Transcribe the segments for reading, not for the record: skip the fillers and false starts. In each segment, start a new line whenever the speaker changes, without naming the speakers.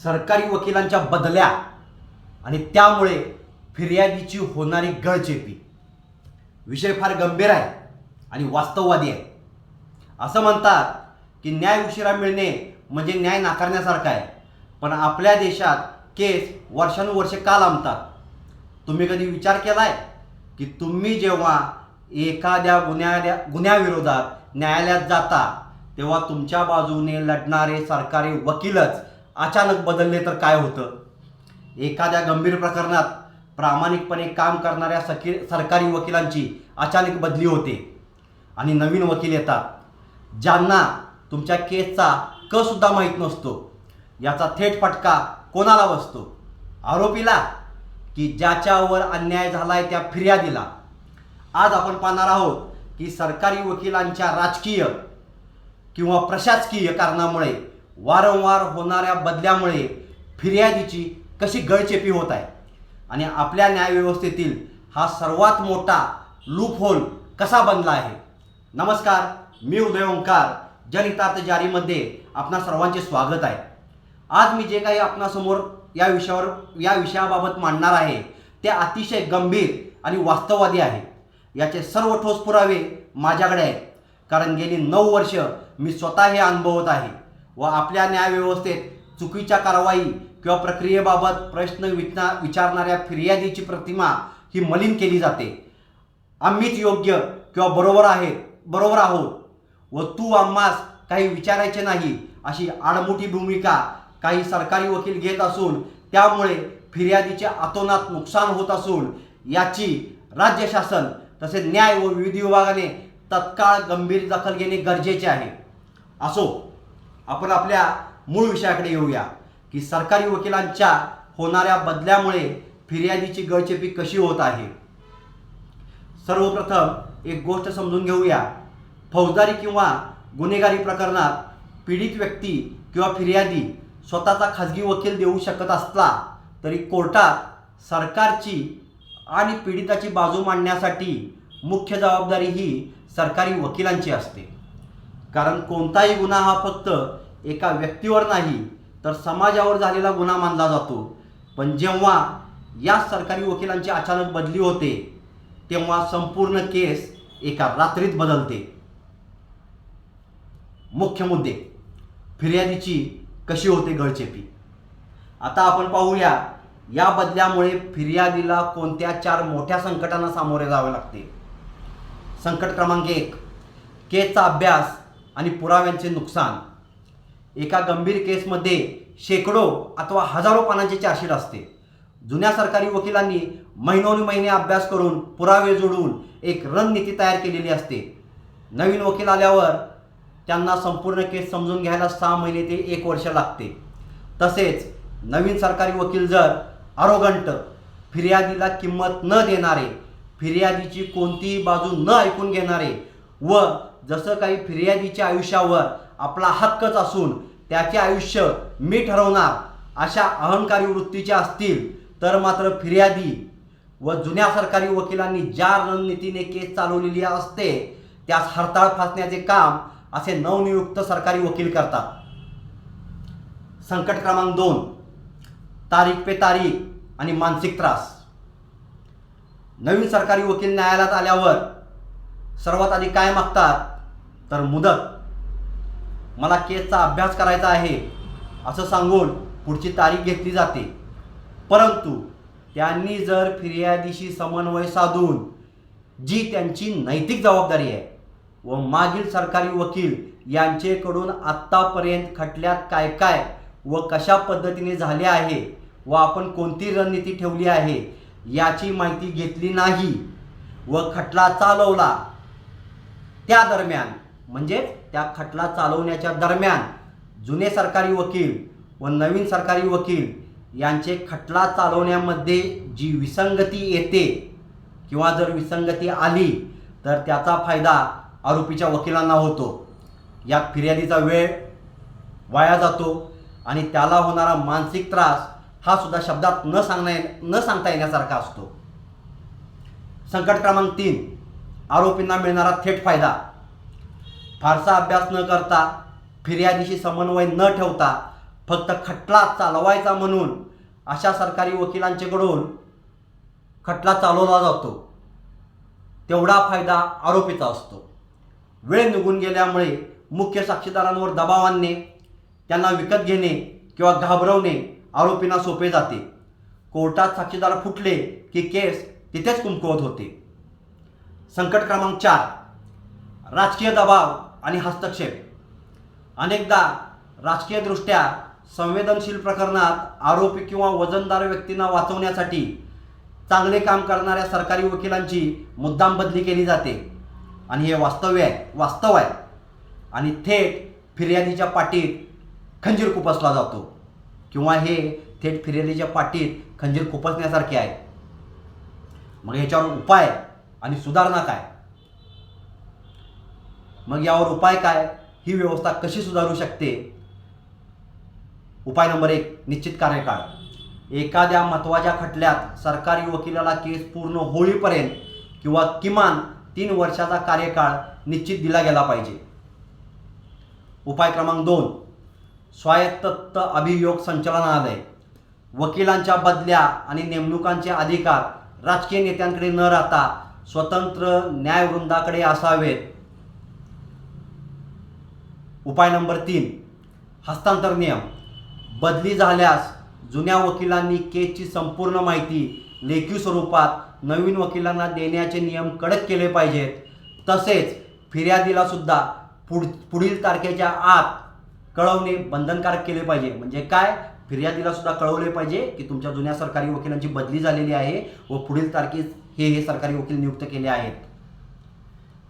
सरकारी वकिलांच्या बदल्या आणि त्यामुळे फिर्यादीची होणारी गळचेपी. विषय फार गंभीर आहे आणि वास्तववादी आहे. असं म्हणतात की न्याय उशिरा मिळणे म्हणजे न्याय नाकारण्यासारखं आहे, पण आपल्या देशात केस वर्षानुवर्षे का लांबतात? तुम्ही कधी विचार केलाय की तुम्ही जेव्हा एखाद्या गुन्ह्याविरोधात न्यायालयात जाता तेव्हा तुमच्या बाजूने लढणारे सरकारी वकीलच अचानक बदलले तर काय होतं? एखाद्या गंभीर प्रकरणात प्रामाणिकपणे काम करणाऱ्या सरकारी वकिलांची अचानक बदली होते आणि नवीन वकील येतात ज्यांना तुमच्या केसचा क सुद्धा माहीत नसतो. याचा थेट फटका कोणाला बसतो? आरोपीला की ज्याच्यावर अन्याय झालाय त्या फिर्यादीला? आज आपण पाहणार आहोत की सरकारी वकिलांच्या राजकीय किंवा प्रशासकीय कारणामुळे वारंवार होणाऱ्या बदल्यामुळे फिर्यादीची कशी गळचेपी होत आहे आणि आपल्या न्यायव्यवस्थेतील हा सर्वात मोठा लूप होल कसा बनला आहे. नमस्कार, मी उदय ओंकार, जनहितार्थ जारीमध्ये आपणा सर्वांचे स्वागत आहे. आज मी जे काही आपणासमोर या विषयाबाबत मांडणार आहे ते अतिशय गंभीर आणि वास्तववादी आहे. याचे सर्व ठोस पुरावे माझ्याकडे आहेत, कारण गेली 9 वर्ष मी स्वतः हे अनुभवत आहे व आपल्या न्यायव्यवस्थेत चुकीच्या कारवाई किंवा प्रक्रियेबाबत प्रश्न विचारणाऱ्या फिर्यादीची प्रतिमा ही मलिन केली जाते. आम्हीच योग्य किंवा बरोबर आहोत व तू आम्हास काही विचारायचे नाही अशी आडमुठी भूमिका काही सरकारी वकील घेत असून त्यामुळे फिर्यादीचे अतोनात नुकसान होत असून याची राज्य शासन तसेच न्याय व विधी विभागाने तत्काळ गंभीर दखल घेणे गरजेचे आहे. असो, आपण आपल्या मूळ विषयाकडे येऊया की सरकारी वकिलांच्या होणाऱ्या बदल्यामुळे फिर्यादीची गळचेपी कशी होत आहे. सर्वप्रथम एक गोष्ट समजून घेऊया. फौजदारी किंवा गुन्हेगारी प्रकरणात पीडित व्यक्ती किंवा फिर्यादी स्वतःचा खाजगी वकील देऊ शकत असला तरी कोर्टात सरकारची आणि पीडिताची बाजू मांडण्यासाठी मुख्य जबाबदारी ही सरकारी वकिलांची असते. कारण कोणताही गुन्हा हा फक्त एका व्यक्तीवर नाही तर समाजावर झालेला गुन्हा मानला जातो. पण जेव्हा या सरकारी वकिलांची अचानक बदली होते तेव्हा संपूर्ण केस एका रात्रीत बदलते. मुख्य मुद्दे: फिर्यादीची कशी होते गळचेपी. आता आपण पाहूया या बदल्यामुळे फिर्यादीला कोणत्या 4 मोठ्या संकटांना सामोरे जावे लागते. संकट क्रमांक 1: केसचा अभ्यास आणि पुराव्यांचे नुकसान. एका गंभीर केसमध्ये शेकडो अथवा हजारो पानांचे चार्जशीट असते. जुन्या सरकारी वकिलांनी महिने अभ्यास करून पुरावे जोडून एक रणनीती तयार केलेली असते. नवीन वकील आल्यावर त्यांना संपूर्ण केस समजून घ्यायला 6 महिने ते 1 वर्ष लागते. तसेच नवीन सरकारी वकील जर अरोगंट, फिर्यादीला किंमत न देणारे, फिर्यादीची कोणतीही बाजू न ऐकून घेणारे व जसं काही फिर्यादीच्या आयुष्यावर आपला हक्कच असून त्याचे आयुष्य मी ठरवणार अशा अहंकारी वृत्तीचे असतील तर मात्र फिर्यादी व जुन्या सरकारी वकिलांनी ज्या रणनीतीने केस चालवलेली असते त्यास हरताळ फासण्याचे काम असे नवनियुक्त सरकारी वकील करतात. संकट क्रमांक 2: तारीख पे तारीख आणि मानसिक त्रास. नवीन सरकारी वकील न्यायालयात आल्यावर सर्वात आधी काय मागतात तर मुदत. मला केसचा अभ्यास करायचा आहे असं सांगून पुढची तारीख घेतली जाते. परंतु त्यांनी जर फिर्यादीशी समन्वय साधून जी त्यांची नैतिक जबाबदारी आहे व मागील सरकारी वकील यांचेकडून आत्तापर्यंत खटल्यात काय व कशा पद्धतीने झाले आहे व आपण कोणती रणनीती ठेवली आहे याची माहिती घेतली नाही व खटला चालवला, त्या दरम्यान म्हणजे त्या खटला चालवण्याच्या दरम्यान जुने सरकारी वकील व नवीन सरकारी वकील यांचे खटला चालवण्यामध्ये जी विसंगती येते किंवा जर विसंगती आली तर त्याचा फायदा आरोपीच्या वकिलांना होतो. यात फिर्यादीचा वेळ वाया जातो आणि त्याला होणारा मानसिक त्रास हा सुद्धा शब्दात न सांगता येण्यासारखा असतो. संकट क्रमांक 3: आरोपींना मिळणारा थेट फायदा. फारसा अभ्यास न करता, फिर्यादीशी समन्वय न ठेवता फक्त खटला चालवायचा म्हणून अशा सरकारी वकिलांच्याकडून खटला चालवला जातो, तेवढा फायदा आरोपीचा असतो. वेळ निघून गेल्यामुळे मुख्य साक्षीदारांवर दबाव आणणे, त्यांना विकत घेणे किंवा घाबरवणे आरोपींना सोपे जाते. कोर्टात साक्षीदार फुटले की केस तिथेच कुमकुवत होते. संकट क्रमांक 4, राजकीय दबाव आणि हस्तक्षेप. अनेकदा राजकीयदृष्ट्या संवेदनशील प्रकरणात आरोपी किंवा वजनदार व्यक्तींना वाचवण्यासाठी चांगले काम करणाऱ्या सरकारी वकिलांची मुद्दाम बदली केली जाते आणि हे वास्तव आहे आणि थेट फिर्यादीच्या पाठीत खंजीर खुपसला जातो किंवा हे थेट फिर्यादीच्या पाठीत खंजीर खुपसण्यासारखे आहे. मग ह्याच्यावर उपाय आणि सुधारणा काय? मग यावर उपाय काय? ही व्यवस्था कशी सुधारू शकते? उपाय नंबर 1, निश्चित कार्यकाळ. एखाद्या महत्त्वाच्या खटल्यात सरकारी वकिलाला केस पूर्ण होईपर्यंत किंवा किमान 3 वर्षाचा कार्यकाळ निश्चित दिला गेला पाहिजे. उपाय क्रमांक 2, स्वायत्त अभियोग संचालनालय. वकिलांच्या बदल्या आणि नेमणुकांचे अधिकार राजकीय नेत्यांकडे न राहता स्वतंत्र न्यायवृंदाकडे असावेत. उपाय नंबर 3, हस्तांतर नियम. बदली झाल्यास जुन्या वकिलांनी केसची संपूर्ण माहिती लेखी स्वरूपात नवीन वकिलांना देण्याचे नियम कडक केले पाहिजेत. तसेच फिर्यादीला सुद्धा पुढील तारखेच्या आत कळवणे बंधनकारक केले पाहिजे. म्हणजे काय? फिर्यादीला सुद्धा कळवले पाहिजे की तुमच्या जुन्या सरकारी वकिलांची बदली झालेली आहे व पुढील तारखेस हे सरकारी वकील नियुक्त केले आहेत.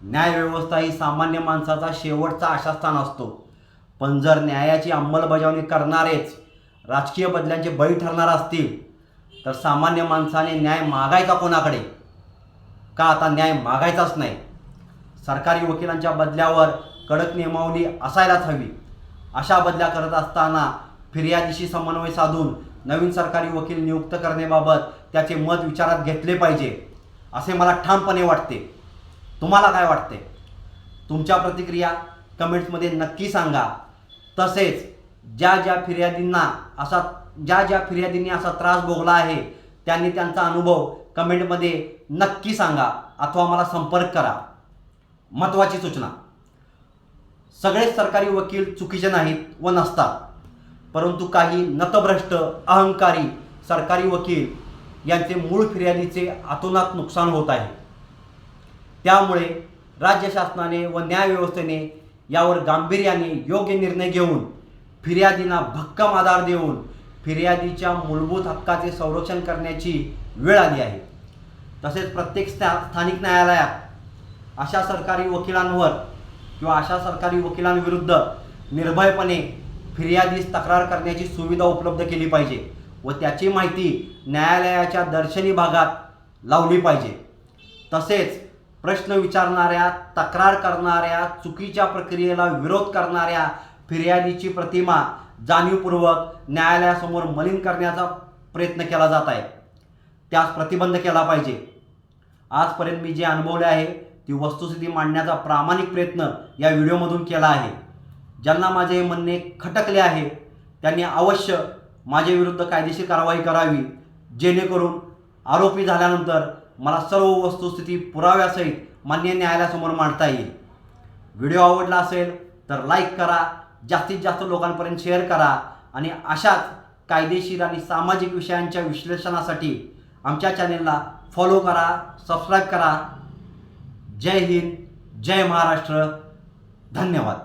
न्यायव्यवस्था ही सामान्य माणसाचा शेवटचा आशास्थान असतो. पण जर न्यायाची अंमलबजावणी करणारेच राजकीय बदल्यांचे बळी ठरणार असतील तर सामान्य माणसाने न्याय मागायचा कोणाकडे? का आता न्याय मागायचाच नाही. सरकारी वकिलांच्या बदल्यावर कडक नियमावली असायलाच हवी. अशा बदल्या करत असताना फिर्यादीशी समन्वय साधून नवीन सरकारी वकील नियुक्त करण्याबाबत त्याचे मत विचारात घेतले पाहिजे असे मला ठामपणे वाटते. तुम्हाला काय वाटते? तुमच्या प्रतिक्रिया कमेंट्समध्ये नक्की सांगा. तसेच ज्या ज्या फिर्यादींनी असा त्रास भोगला आहे त्यांनी त्यांचा अनुभव कमेंटमध्ये नक्की सांगा अथवा मला संपर्क करा. महत्त्वाची सूचना, सगळेच सरकारी वकील चुकीचे नाहीत व नसतात, परंतु काही नतभ्रष्ट अहंकारी सरकारी वकील यांचे मूळ फिर्यादीचे अतोनात नुकसान होत आहे. त्यामुळे राज्य शासनाने व न्यायव्यवस्थेने यावर गांभीर्याने योग्य निर्णय घेऊन फिर्यादींना भक्कम आधार देऊन फिर्यादीच्या मूलभूत हक्काचे संरक्षण करण्याची वेळ आली आहे. तसेच प्रत्येक स्थानिक न्यायालयात अशा सरकारी वकिलांवर किंवा अशा सरकारी वकिलांविरुद्ध निर्भयपणे फिर्यादीस तक्रार करण्याची सुविधा उपलब्ध केली पाहिजे व त्याची माहिती न्यायालयाच्या दर्शनी भागात लावली पाहिजे. तसेच प्रश्न विचारणाऱ्या, तक्रार करणाऱ्या, चुकीच्या प्रक्रियेला विरोध करणाऱ्या फिर्यादीची प्रतिमा जाणीवपूर्वक न्यायालयासमोर मलिन करण्याचा प्रयत्न केला जात आहे. त्यास प्रतिबंध केला पाहिजे. आजपर्यंत मी जे अनुभवले आहे ती वस्तुस्थिती मांडण्याचा प्रामाणिक प्रयत्न या व्हिडिओमधून केला आहे. ज्यांना माझे म्हणणे खटकले आहे त्यांनी अवश्य माझ्या विरुद्ध कायदेशीर कारवाई करावी, जेणेकरून आरोपी झाल्यानंतर मला सर्व वस्तुस्थिती पुराव्यासहित मान्य न्यायालयासमोर मांडता येईल. व्हिडिओ आवडला असेल तर लाईक करा, जास्तीत जास्त लोकांपर्यंत शेअर करा आणि अशाच कायदेशीर आणि सामाजिक विषयांच्या विश्लेषणासाठी आमच्या चॅनेलला फॉलो करा, सबस्क्राईब करा. जय हिंद, जय महाराष्ट्र. धन्यवाद.